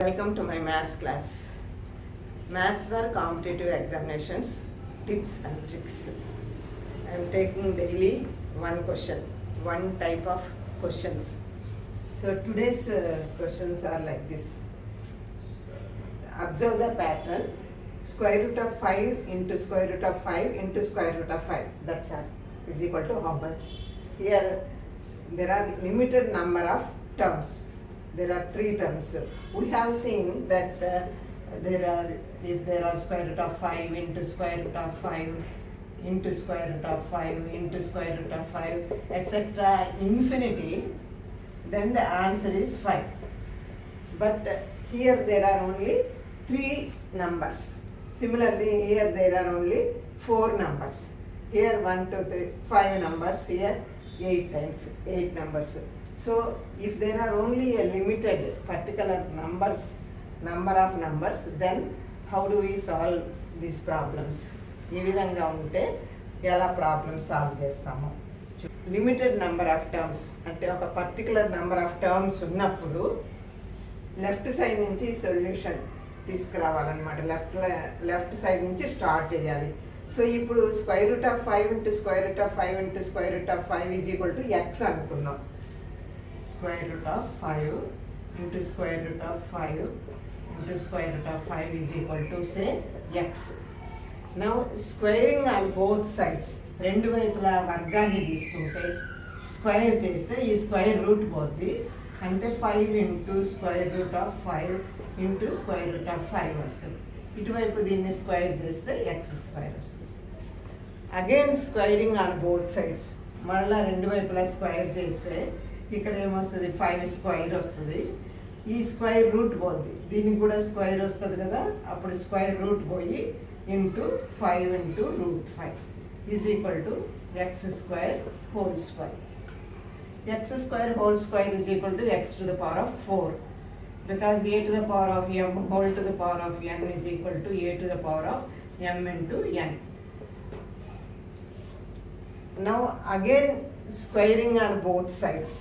Welcome to my maths class. Maths for competitive examinations, tips and tricks. I am taking daily one question, one type of questions. So today's questions are like this. Observe the pattern. Square root of 5 into square root of 5 into square root of 5. That's all. Is equal to how much? Here there are limited number of terms. There are 3 terms. We have seen that if there are square root of 5 into square root of 5 into square root of 5 into square root of 5 etc. infinity, then the answer is 5. But here there are only 3 numbers. Similarly, here there are only 4 numbers. Here 1, 2, 3, 5 numbers. Here 8 times 8 numbers. So if there are only a limited particular number of numbers, then how do we solve these problems? ఈ విధంగా ఉంటే ఎలా problems solve చేస్తాము? Limited number of terms అంటే ఒక particular number of terms ఉన్నప్పుడు left side నుంచి solution తీసుకురావాలన్నమాట. Left side నుంచి స్టార్ట్ చేయాలి. సో ఇప్పుడు square root of 5 into square root of 5 into square root of 5 is equal to X అనుకున్నాం. Square root of 5 into square root of 5 into square root of 5 is equal to say x. Now squaring on both sides, రెండు వైపులా వర్గాన్ని తీసుకుంటే square చేస్తే ఈ square root పోద్ది. అంటే 5 into square root of 5 into square root of 5 వస్తుంది. ఇటువైపు దీన్ని స్క్వేర్ చేస్తే ఎక్స్ స్క్వేర్ వస్తుంది. Again squaring on both sides, మరలా రెండు వైపులా స్క్వేర్ చేస్తే ఇక్కడ ఏమొస్తుంది? 5 స్క్వేర్ వస్తుంది. ఈ స్క్వేర్ రూట్ పోద్ది, దీనికి కూడా స్క్వేర్ వస్తుంది కదా, అప్పుడు స్క్వేర్ రూట్ పోయి into 5 into root 5 is equal to X square whole square. X square whole square is equal to X to the power of 4 because a to the power of m whole to the power of n is equal to a to the power of m into n. Now again squaring on both sides.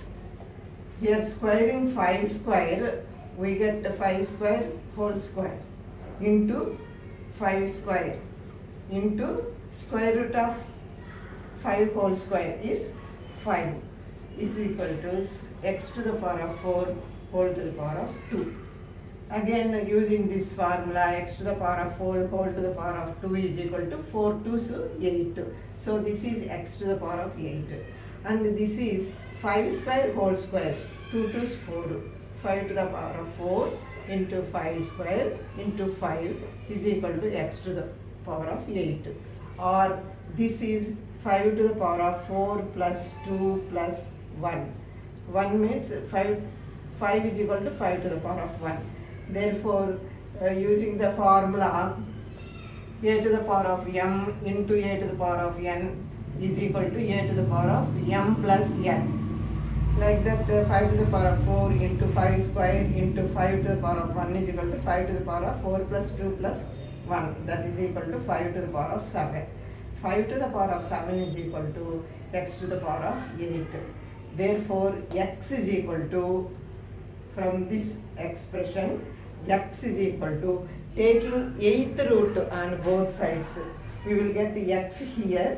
Here squaring 5 square, we get 5 square whole square into 5 square into square root of 5 whole square is 5 is equal to x to the power of 4 whole to the power of 2. Again using this formula, x to the power of 4 whole to the power of 2 is equal to 4 2s 8. So this is x to the power of 8 and this is 5 square whole square, 2 2s 4, 5 to the power of 4 into 5 square into 5 is equal to x to the power of 8. Or this is 5 to the power of 4 plus 2 plus 1. 1 means 5 is equal to 5 to the power of 1. Therefore, using the formula a to the power of m into a to the power of n is equal to a to the power of m plus n. Like that 5 to the power of 4 into 5 square into 5 to the power of 1 is equal to 5 to the power of 4 plus 2 plus 1, that is equal to 5 to the power of 7. 5 to the power of 7 is equal to x to the power of 8. Therefore x is equal to, from this expression x is equal to, taking 8th root on both sides, we will get x here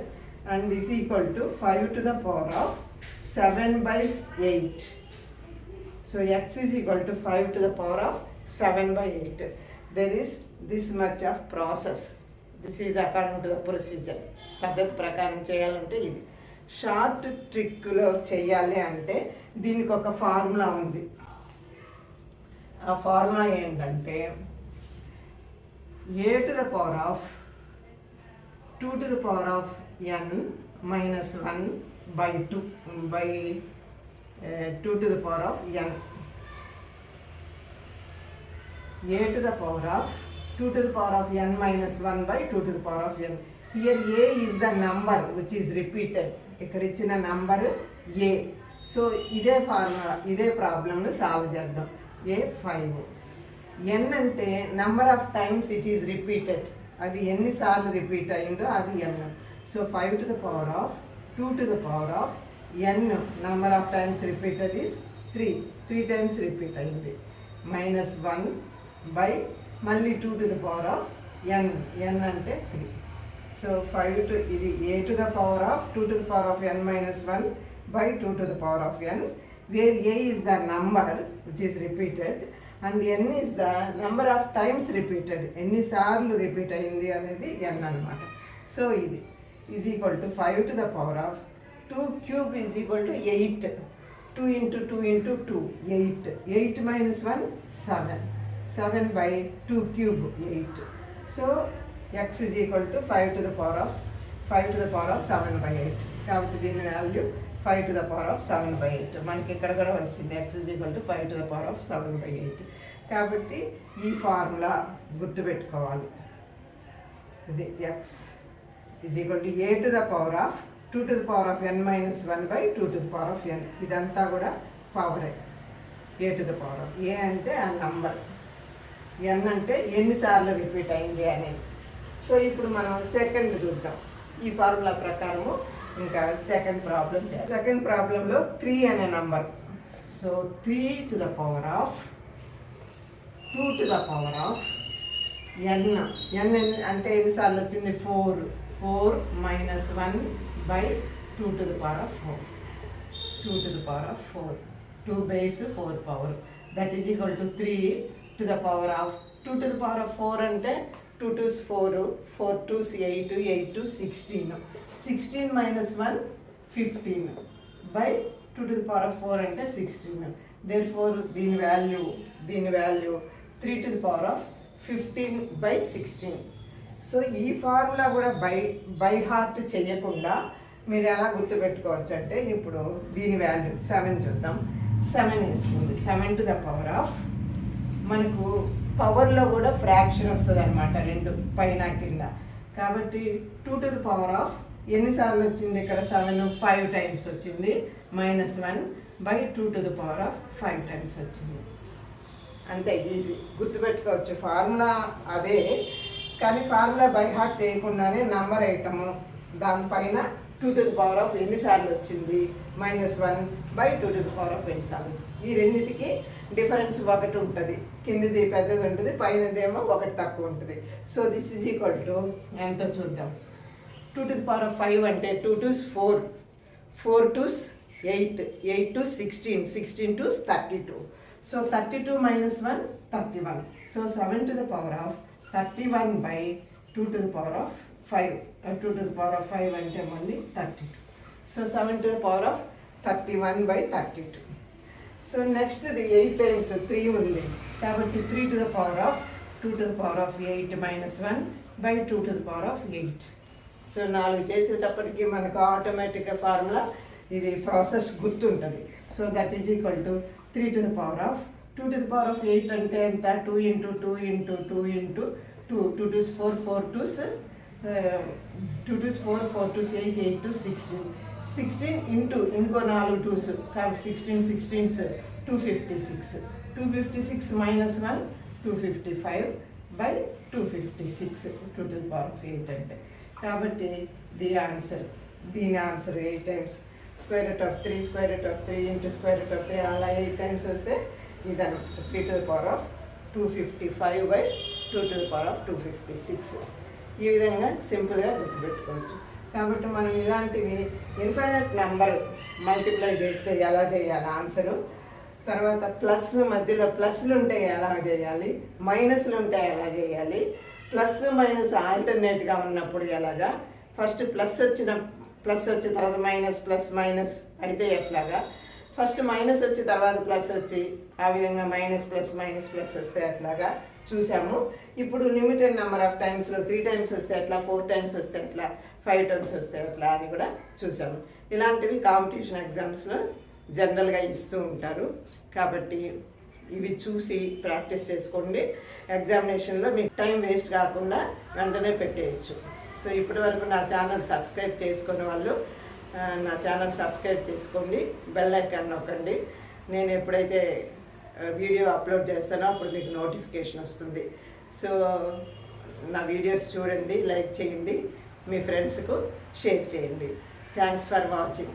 and is equal to 5 to the power of 7 by 8. So x is equal to 5 to the power of 7 by 8. There is this much of process. This is according to the procedure. పద్ధతి ప్రకారం చేయాలంటే ఇది. Short ట్రిక్లో చేయాలి అంటే దీనికి ఒక formula ఉంది. ఆ ఫార్ములా ఏంటంటే a to the power of 2 to the power of n minus 1 by 2 by 2 to the power of n. A to the power of 2 to the power of n minus 1 by 2 to the power of n. Here a is the number which is repeated. ఇక్కడ ఇచ్చిన number a. So ఇదే formula, ఇదే ప్రాబ్లమ్ను solve చేద్దాం. a 5. n అంటే number of times it is repeated, అది ఎన్నిసార్లు repeat అయిందో అది n. So 5 to the power of 2 to the power of n number of times repeated is 3 times repeat అయింది. -1 by మళ్ళీ 2 to the power of n, n అంటే 3. So 5 to ఇది a to the power of 2 to the power of n minus 1 by 2 to the power of n, where a is the number which is repeated and n is the number of times repeated, ఎన్నిసార్లు repeat అయింది అనేది n అన్నమాట. So ఇది is equal to 5 to the power of 2 cube is equal to 8. 2 into 2 into 2, 8. 8 minus 1, 7. 7 by 2 cube, 8. So x is equal to 5 to the power of 7 by 8. కాబట్టి దీని value 5 to the power of 7 by 8. మనకి ఇక్కడ కూడా వచ్చింది x is equal to 5 to the power of 7 by 8. కాబట్టి ఈ formula గుర్తుపెట్టుకోవాలి. ఇది x is equal to a to the power of 2 to the power of n minus 1 by 2 to the power of n. ఇదంతా కూడా పవరే. a to the power of a అంటే ఆ number, n అంటే ఎన్నిసార్లు రిపీట్ అయింది అనేది. సో ఇప్పుడు మనం సెకండ్ చూద్దాం. ఈ ఫార్ములా ప్రకారము ఇంకా సెకండ్ ప్రాబ్లం చేయాలి. సెకండ్ ప్రాబ్లంలో 3 అనే number. So 3 to the power of 2 to the power of n. n అంటే ఎన్నిసార్లు వచ్చింది? 4 minus 1 by 2 to the power of 4. 2 to the power of 4. 2 base 4 power. That is equal to 3 to the power of 2 to the power of 4 అంటే 2 2s 4, 4 2s 8, 8 2 16. 16 minus 1 15 by 2 to the power of 4 అంటే 16. Therefore దీని value 3 to the power of 15 by 16. So ఈ formula కూడా by heart చేయకుండా మీరు ఎలా గుర్తుపెట్టుకోవచ్చు అంటే, ఇప్పుడు దీని వాల్యూ 7 చూద్దాం. 7 వేసుకుంది. 7 to the power of, మనకు పవర్లో కూడా ఫ్రాక్షన్ వస్తుంది అనమాట, 2 పైన కింద. కాబట్టి 2 to the power of ఎన్నిసార్లు వచ్చింది ఇక్కడ? 7 5 టైమ్స్ వచ్చింది. -1 by 2 to the power of 5 times వచ్చింది. అంతే, ఈజీ గుర్తుపెట్టుకోవచ్చు. ఫార్ములా అదే, కానీ ఫార్ములా బై హార్ట్ చేయకుండానే నంబర్ ఐటము దానిపైన 2 to the power of ఎన్నిసార్లు వచ్చింది -1 by 2 to the power of ఎన్నిసార్లు వచ్చింది. ఈ రెండింటికి డిఫరెన్స్ ఒకటి ఉంటుంది. కిందిది పెద్దది ఉంటుంది, పైనదేమో ఒకటి తక్కువ ఉంటుంది. So this is equal to ఎంతో చూద్దాం. 2 to the power of 5 అంటే 2 2s 4, 4 2s 8, 8 2 16, 16 2s 32. So 32 minus 1 31. So 7 to the power of 31 by 2 to the power of 5. 2 to the power of 5 అంటే మళ్ళీ 32. So 7 to the power of 31 by 32. So next ఇది 8 times 3 ఉంది కాబట్టి 3 to the power of 2 to the power of 8 minus 1 by 2 to the power of 8. So 4 చేసేటప్పటికి మనకు ఆటోమేటిక్గా formula ఇది process గుర్తుంటుంది. So that is equal to 3 to the power of 2 to the power of 8 అంటే ఎంత? 2 into 2 into 2 into 2. 2 2s 4, 4 2s 2 2s 4, 4 2s 8, 8 2 16. 16 into ఇంకో 4 2s కాబట్టి 16 16s 256. 256 minus 1 255 by 256. 2 to the power of 8 అంటే. కాబట్టి దీని answer 8 times square root of 3 into square root of 3 అలా 8 times వస్తే ఇదన్నమాట 3 to the power of 255 by 2 to the power of 256. ఈ విధంగా సింపుల్గా గుర్తుపెట్టుకోవచ్చు. కాబట్టి మనం ఇలాంటివి ఇన్ఫైనైట్ నెంబర్ మల్టిప్లై చేస్తే ఎలా చేయాలి ఆన్సరు, తర్వాత ప్లస్ మధ్యలో ప్లస్లు ఉంటే ఎలా చేయాలి, మైనస్లు ఉంటే ఎలా చేయాలి, ప్లస్ మైనస్ ఆల్టర్నేట్గా ఉన్నప్పుడు ఎలాగా, ఫస్ట్ ప్లస్ వచ్చిన తర్వాత మైనస్ ప్లస్ మైనస్ అయితే ఎట్లాగా, ఫస్ట్ మైనస్ వచ్చి తర్వాత ప్లస్ వచ్చి ఆ విధంగా మైనస్ ప్లస్ వస్తే అట్లాగా చూసాము. ఇప్పుడు లిమిటెడ్ నెంబర్ ఆఫ్ టైమ్స్లో 3 times వస్తే ఎట్లా, 4 times వస్తే ఎట్లా, 5 times వస్తే ఎట్లా అని కూడా చూసాము. ఇలాంటివి కాంపిటీషన్ ఎగ్జామ్స్లో జనరల్గా ఇస్తూ ఉంటారు. కాబట్టి ఇవి చూసి ప్రాక్టీస్ చేసుకోండి. ఎగ్జామినేషన్లో మీకు టైం వేస్ట్ కాకుండా వెంటనే పెట్టేయచ్చు. సో ఇప్పటి వరకు నా ఛానల్ సబ్స్క్రైబ్ చేసుకునే వాళ్ళు నా ఛానల్ సబ్స్క్రైబ్ చేసుకోండి, బెల్ ఐకాన్ నొక్కండి. నేను ఎప్పుడైతే వీడియో అప్లోడ్ చేస్తానో అప్పుడు మీకు నోటిఫికేషన్ వస్తుంది. సో నా వీడియోస్ చూడండి, లైక్ చేయండి, మీ ఫ్రెండ్స్కు షేర్ చేయండి. Thanks for watching.